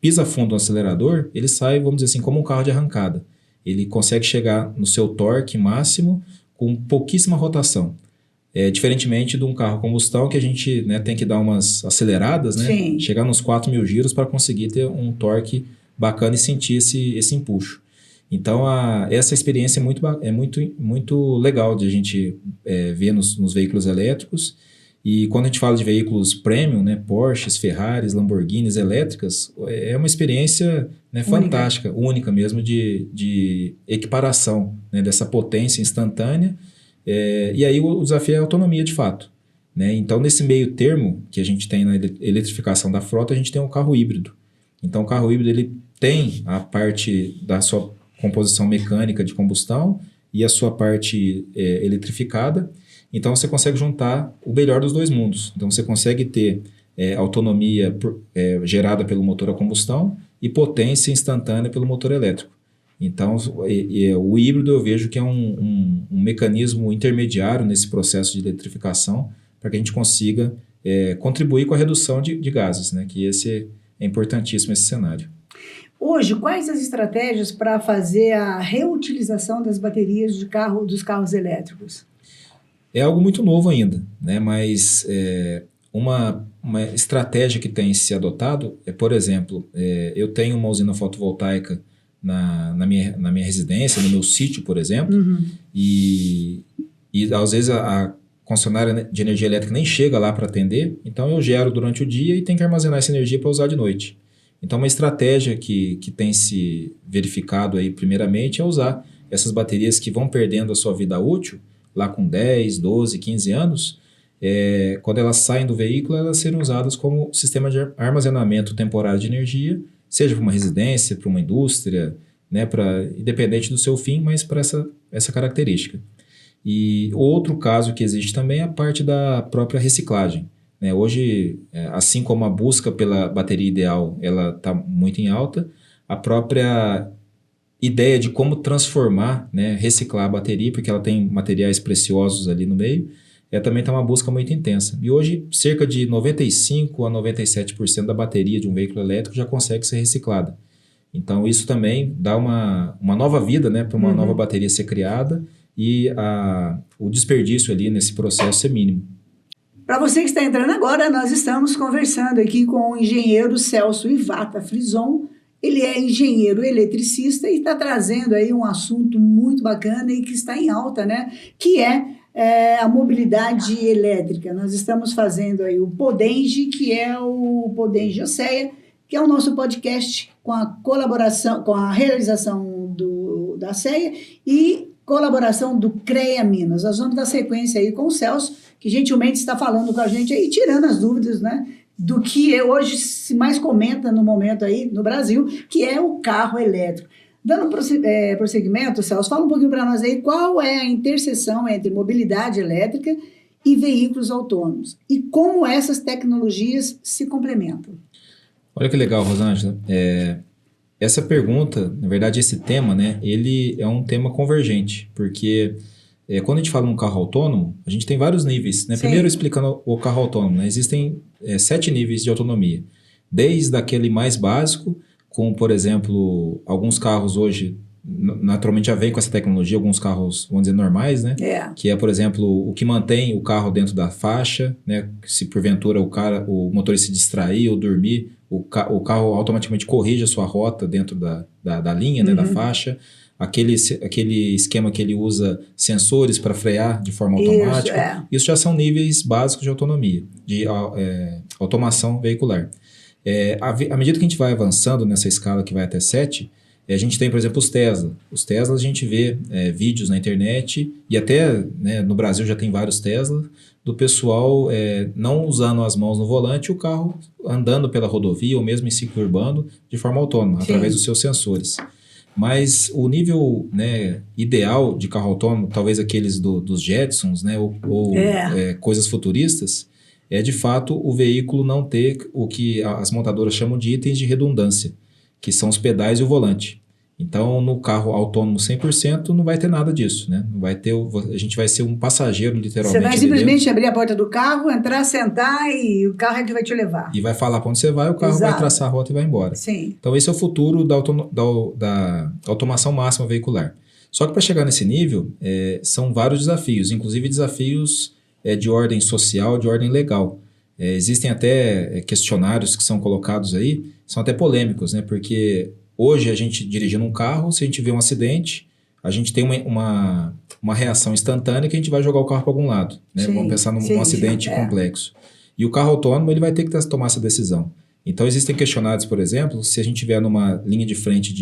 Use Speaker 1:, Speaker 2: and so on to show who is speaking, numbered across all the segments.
Speaker 1: pisa fundo no acelerador, ele sai, vamos dizer assim, como um carro de arrancada. Ele consegue chegar no seu torque máximo com pouquíssima rotação. Diferentemente de um carro a combustão que a gente, né, tem que dar umas aceleradas, né?
Speaker 2: Sim.
Speaker 1: Chegar nos 4.000 giros para conseguir ter um torque bacana e sentir esse empuxo. Então, essa experiência é muito legal de a gente ver nos veículos elétricos. E quando a gente fala de veículos premium, né, Porsches, Ferraris, Lamborghinis elétricas, é uma experiência, né, fantástica, única mesmo de equiparação, né, dessa potência instantânea. E aí o desafio é a autonomia de fato, né? Então, nesse meio termo que a gente tem na eletrificação da frota, a gente tem um carro híbrido. Então, o carro híbrido ele tem a parte da sua composição mecânica de combustão e a sua parte eletrificada. Então, você consegue juntar o melhor dos dois mundos. Então, você consegue ter autonomia gerada pelo motor a combustão e potência instantânea pelo motor elétrico. Então, o híbrido eu vejo que é um mecanismo intermediário nesse processo de eletrificação para que a gente consiga contribuir com a redução de gases, né? Que esse é importantíssimo esse cenário.
Speaker 2: Hoje, quais as estratégias para fazer a reutilização das baterias dos carros elétricos?
Speaker 1: É algo muito novo ainda, né? Mas uma estratégia que tem se adotado por exemplo, eu tenho uma usina fotovoltaica na minha residência, no meu sítio, por exemplo, e às vezes a concessionária de energia elétrica nem chega lá para atender, então eu gero durante o dia e tenho que armazenar essa energia para usar de noite. Então, uma estratégia que tem se verificado aí, primeiramente, é usar essas baterias que vão perdendo a sua vida útil, lá com 10, 12, 15 anos, quando elas saem do veículo, elas serem usadas como sistema de armazenamento temporário de energia, seja para uma residência, para uma indústria, né, independente do seu fim, mas para essa característica. E outro caso que existe também é a parte da própria reciclagem. Hoje, assim como a busca pela bateria ideal ela está muito em alta, a própria ideia de como transformar, né, reciclar a bateria, porque ela tem materiais preciosos ali no meio, também está uma busca muito intensa. E hoje, cerca de 95% a 97% da bateria de um veículo elétrico já consegue ser reciclada. Então, isso também dá uma nova vida, né, para uma nova bateria ser criada e o desperdício ali nesse processo ser mínimo.
Speaker 2: Para você que está entrando agora, nós estamos conversando aqui com o engenheiro Celso Ivata Frison. Ele é engenheiro eletricista e está trazendo aí um assunto muito bacana e que está em alta, né? Que é a mobilidade elétrica. Nós estamos fazendo aí o Podenge, que é o Podenge OSEA, que é o nosso podcast com a colaboração, com a realização da CEA e colaboração do CREA Minas. Nós vamos dar sequência aí com o Celso, que gentilmente está falando com a gente aí, tirando as dúvidas, né, do que hoje se mais comenta no momento aí no Brasil, que é o carro elétrico. Dando prosseguimento, Celso, fala um pouquinho para nós aí qual é a interseção entre mobilidade elétrica e veículos autônomos e como essas tecnologias se complementam.
Speaker 1: Olha que legal, Rosângela. Essa pergunta, na verdade, esse tema, né, ele é um tema convergente, porque quando a gente fala num carro autônomo, a gente tem vários níveis, né? Primeiro, explicando o carro autônomo, né? Existem 7 níveis de autonomia, desde aquele mais básico, com, por exemplo, alguns carros hoje, naturalmente já vem com essa tecnologia, alguns carros, vamos dizer, normais, né? Que é, por exemplo, o que mantém o carro dentro da faixa, né? Se porventura o motorista se distrair ou dormir, o carro automaticamente corrige a sua rota dentro da linha, né? Da faixa. Aquele esquema que ele usa sensores para frear de forma automática. Isso já são níveis básicos de autonomia, de automação veicular. À medida que a gente vai avançando nessa escala que vai até 7, a gente tem, por exemplo, os Tesla. Os Tesla a gente vê vídeos na internet e até, né, no Brasil já tem vários Tesla, do pessoal não usando as mãos no volante, o carro andando pela rodovia ou mesmo em ciclo urbano de forma autônoma, através dos seus sensores. Mas o nível, né, ideal de carro autônomo, talvez aqueles dos Jetsons, né, ou coisas futuristas, é de fato o veículo não ter o que as montadoras chamam de itens de redundância, que são os pedais e o volante. Então, no carro autônomo 100%, não vai ter nada disso, né? Não vai ter, a gente vai ser um passageiro, literalmente.
Speaker 2: Você vai simplesmente abrir a porta do carro, entrar, sentar e o carro é que vai te levar.
Speaker 1: E vai falar para onde você vai, o carro vai traçar a rota e vai embora.
Speaker 2: Sim.
Speaker 1: Então, esse é o futuro da automação máxima veicular. Só que para chegar nesse nível, são vários desafios, inclusive desafios de ordem social, de ordem legal. Existem até questionários que são colocados aí, são até polêmicos, né? Porque hoje a gente dirigindo um carro, se a gente vê um acidente, a gente tem uma reação instantânea que a gente vai jogar o carro para algum lado, né? Vamos pensar num acidente complexo. E o carro autônomo ele vai ter que tomar essa decisão. Então existem questionários, por exemplo, se a gente estiver numa linha de frente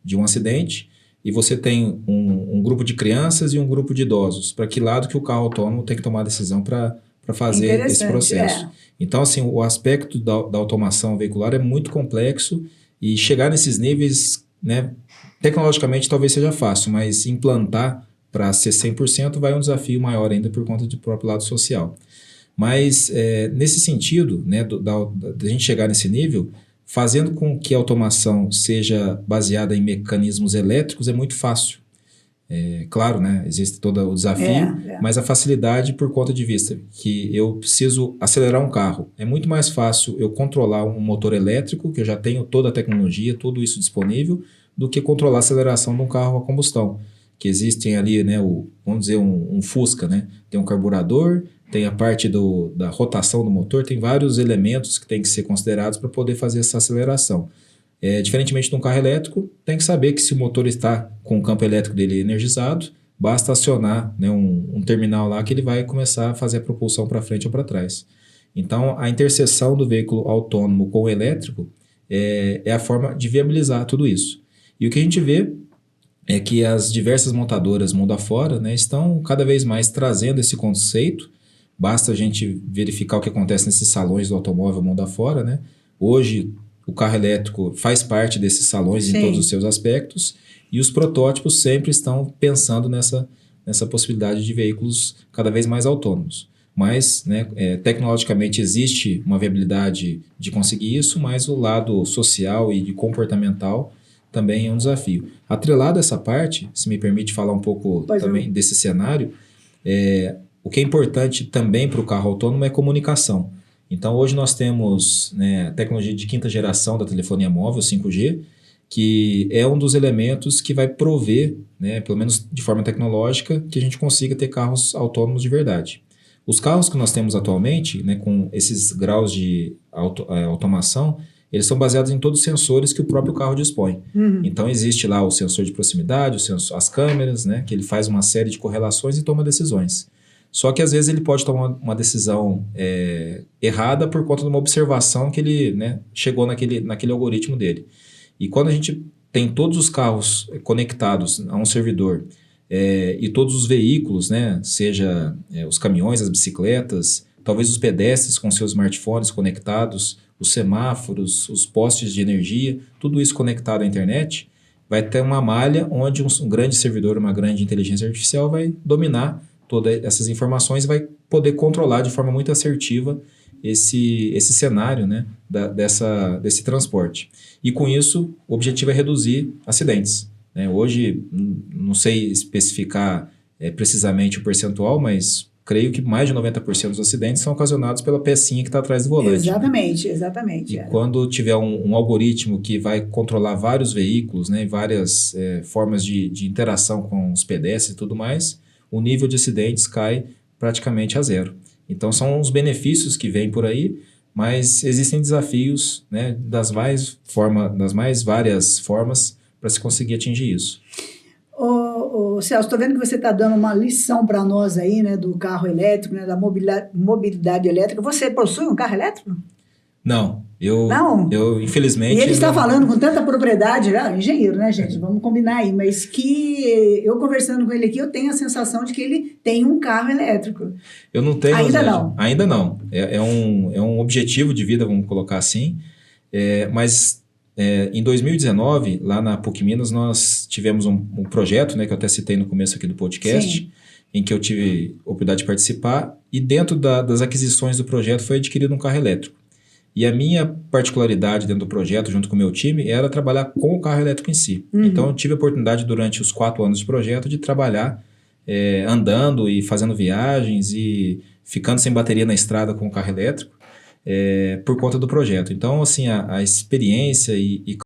Speaker 1: de um acidente e você tem um grupo de crianças e um grupo de idosos, para que lado que o carro autônomo tem que tomar a decisão para fazer esse processo. Então, assim, o aspecto da automação veicular é muito complexo e chegar nesses níveis, né, tecnologicamente talvez seja fácil, mas implantar para ser 100% vai um desafio maior ainda por conta do próprio lado social. Mas, nesse sentido, né, da gente chegar nesse nível, fazendo com que a automação seja baseada em mecanismos elétricos é muito fácil. Claro, né, existe todo o desafio, mas a facilidade por conta de vista que eu preciso acelerar um carro. É muito mais fácil eu controlar um motor elétrico, que eu já tenho toda a tecnologia, tudo isso disponível, do que controlar a aceleração de um carro a combustão. Que existem ali, né, vamos dizer, um Fusca, né? Tem um carburador, tem a parte da rotação do motor, tem vários elementos que têm que ser considerados para poder fazer essa aceleração. Diferentemente de um carro elétrico, tem que saber que se o motor está com o campo elétrico dele energizado, basta acionar, né, um terminal lá que ele vai começar a fazer a propulsão para frente ou para trás. Então, a interseção do veículo autônomo com o elétrico é a forma de viabilizar tudo isso. E o que a gente vê é que as diversas montadoras mundo afora, né, estão cada vez mais trazendo esse conceito. Basta a gente verificar o que acontece nesses salões do automóvel mundo afora, né? Hoje, o carro elétrico faz parte desses salões em todos os seus aspectos e os protótipos sempre estão pensando nessa possibilidade de veículos cada vez mais autônomos. Mas, né, tecnologicamente existe uma viabilidade de conseguir isso, mas o lado social e de comportamental também é um desafio. Atrelado a essa parte, se me permite falar um pouco também desse cenário, o que é importante também para o carro autônomo é comunicação. Então, hoje nós temos, né, a tecnologia de quinta geração da telefonia móvel, 5G, que é um dos elementos que vai prover, né, pelo menos de forma tecnológica, que a gente consiga ter carros autônomos de verdade. Os carros que nós temos atualmente, né, com esses graus de automação, eles são baseados em todos os sensores que o próprio carro dispõe. Então, existe lá o sensor de proximidade, as câmeras, né, que ele faz uma série de correlações e toma decisões. Só que, às vezes, ele pode tomar uma decisão errada por conta de uma observação que ele, né, chegou naquele algoritmo dele. E quando a gente tem todos os carros conectados a um servidor e todos os veículos, né, seja os caminhões, as bicicletas, talvez os pedestres com seus smartphones conectados, os semáforos, os postes de energia, tudo isso conectado à internet, vai ter uma malha onde um grande servidor, uma grande inteligência artificial vai dominar todas essas informações e vai poder controlar de forma muito assertiva esse cenário, né, desse transporte. E com isso, o objetivo é reduzir acidentes. Né? Hoje, não sei especificar precisamente o percentual, mas creio que mais de 90% dos acidentes são ocasionados pela pecinha que está atrás do volante.
Speaker 2: Exatamente, né? Exatamente.
Speaker 1: E quando tiver um algoritmo que vai controlar vários veículos, né, várias formas de interação com os pedestres e tudo mais, o nível de acidentes cai praticamente a zero. Então, são os benefícios que vêm por aí, mas existem desafios, né, das mais várias formas para se conseguir atingir isso.
Speaker 2: Celso, estou vendo que você está dando uma lição para nós aí, né, do carro elétrico, né, da mobilidade elétrica. Você possui um carro elétrico?
Speaker 1: Não, eu infelizmente...
Speaker 2: E ele está falando com tanta propriedade, engenheiro, né, gente? Vamos combinar aí, mas que eu conversando com ele aqui, eu tenho a sensação de que ele tem um carro elétrico.
Speaker 1: Eu não tenho...
Speaker 2: Ainda não?
Speaker 1: Ainda não. É um objetivo de vida, vamos colocar assim, mas... em 2019, lá na PUC Minas, nós tivemos um projeto, né, que eu até citei no começo aqui do podcast, sim, em que eu tive a oportunidade de participar, e dentro das aquisições do projeto foi adquirido um carro elétrico. E a minha particularidade dentro do projeto, junto com o meu time, era trabalhar com o carro elétrico em si. Então, eu tive a oportunidade, durante os 4 anos de projeto, de trabalhar andando e fazendo viagens e ficando sem bateria na estrada com o carro elétrico, por conta do projeto. Então, assim, a experiência e